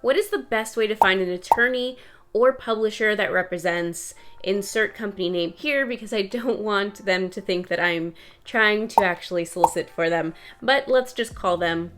What is the best way to find an attorney or publisher that represents, insert company name here because I don't want them to think that I'm trying to actually solicit for them, but let's just call them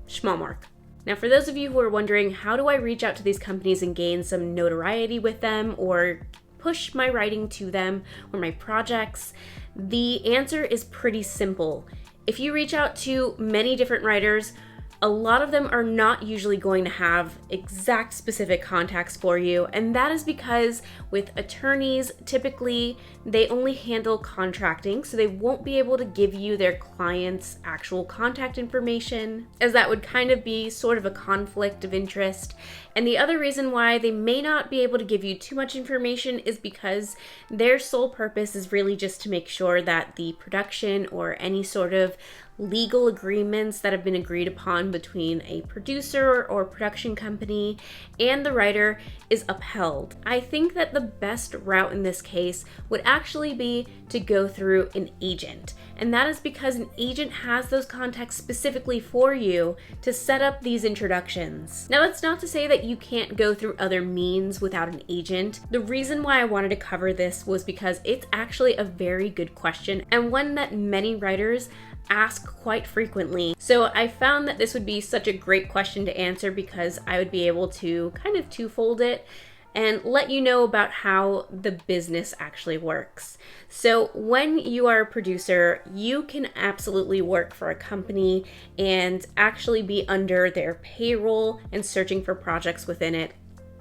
Schmalmark. Now, for those of you who are wondering, how do I reach out to these companies and gain some notoriety with them or push my writing to them or my projects? The answer is pretty simple. If you reach out to many different writers, a lot of them are not usually going to have exact specific contacts for you, and that is because with attorneys, typically they only handle contracting, so they won't be able to give you their client's actual contact information, as that would kind of be sort of a conflict of interest. And the other reason why they may not be able to give you too much information is because their sole purpose is really just to make sure that the production or any sort of legal agreements that have been agreed upon between a producer or production company and the writer is upheld. I think that the best route in this case would actually be to go through an agent. And that is because an agent has those contacts specifically for you to set up these introductions. Now, that's not to say that you can't go through other means without an agent. The reason why I wanted to cover this was because it's actually a very good question and one that many writers ask quite frequently. So I found that this would be such a great question to answer because I would be able to kind of twofold it and let you know about how the business actually works. So when you are a producer, you can absolutely work for a company and actually be under their payroll and searching for projects within it.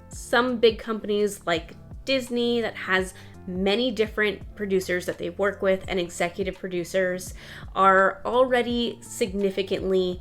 Some big companies like Disney that has many different producers that they work with and executive producers are already significantly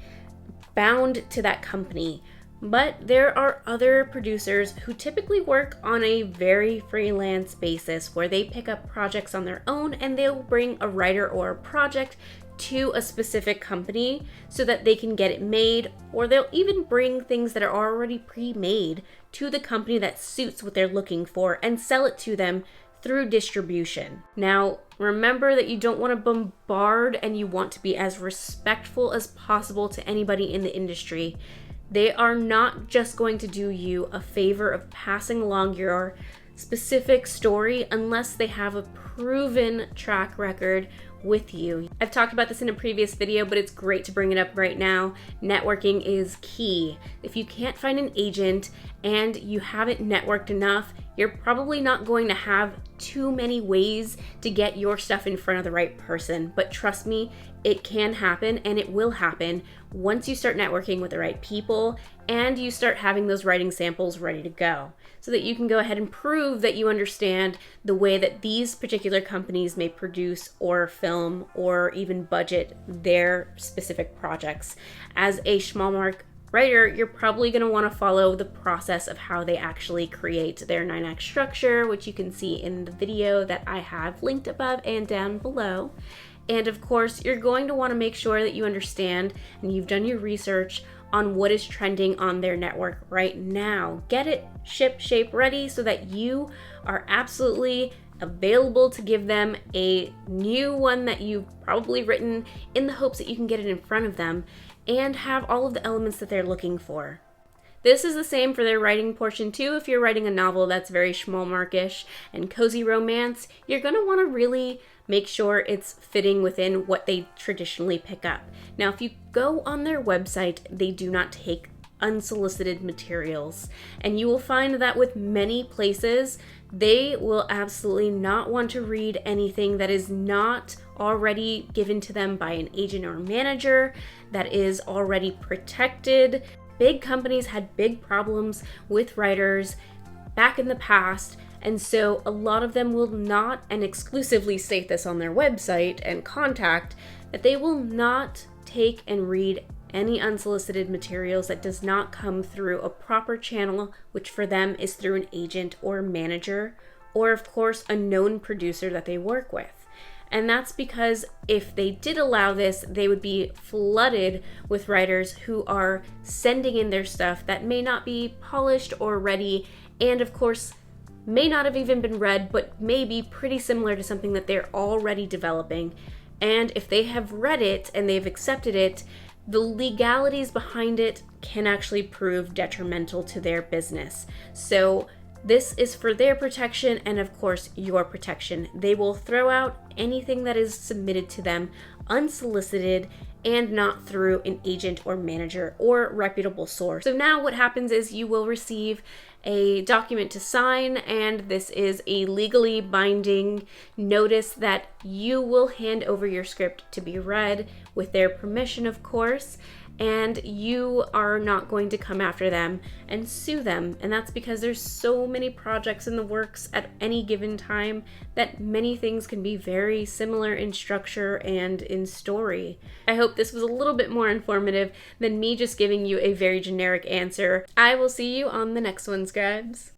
bound to that company. But there are other producers who typically work on a very freelance basis where they pick up projects on their own and they'll bring a writer or a project to a specific company so that they can get it made, or they'll even bring things that are already pre-made to the company that suits what they're looking for and sell it to them through distribution. Now, remember that you don't want to bombard and you want to be as respectful as possible to anybody in the industry. They are not just going to do you a favor of passing along your specific story unless they have a proven track record with you. I've talked about this in a previous video, but it's great to bring it up right now. Networking is key. If you can't find an agent and you haven't networked enough, you're probably not going to have too many ways to get your stuff in front of the right person. But trust me, it can happen and it will happen once you start networking with the right people and you start having those writing samples ready to go, so that you can go ahead and prove that you understand the way that these particular companies may produce or film or even budget their specific projects. As a Schmalmark writer, you're probably going to want to follow the process of how they actually create their 9-act structure, which you can see in the video that I have linked above and down below. And of course, you're going to want to make sure that you understand and you've done your research on what is trending on their network right now. Get it ship shape ready so that you are absolutely available to give them a new one that you've probably written in the hopes that you can get it in front of them and have all of the elements that they're looking for. This is the same for their writing portion too. If you're writing a novel that's very Schmalmarkish and cozy romance, you're going to want to really make sure it's fitting within what they traditionally pick up. Now, if you go on their website, they do not take unsolicited materials, and you will find that with many places, they will absolutely not want to read anything that is not already given to them by an agent or manager, that is already protected. Big companies had big problems with writers back in the past, and so a lot of them will not, and exclusively state this on their website and contact, that they will not take and read any unsolicited materials that does not come through a proper channel, which for them is through an agent or a manager, or of course a known producer that they work with. And that's because if they did allow this, they would be flooded with writers who are sending in their stuff that may not be polished or ready, and of course may not have even been read, but may be pretty similar to something that they're already developing. And if they have read it and they've accepted it, the legalities behind it can actually prove detrimental to their business. So this is for their protection and, of course, your protection. They will throw out anything that is submitted to them unsolicited and not through an agent or manager or reputable source. So now what happens is you will receive a document to sign, and this is a legally binding notice that you will hand over your script to be read with their permission, of course, and you are not going to come after them and sue them. And that's because there's so many projects in the works at any given time that many things can be very similar in structure and in story. I hope this was a little bit more informative than me just giving you a very generic answer. I will see you on the next one, Scribes.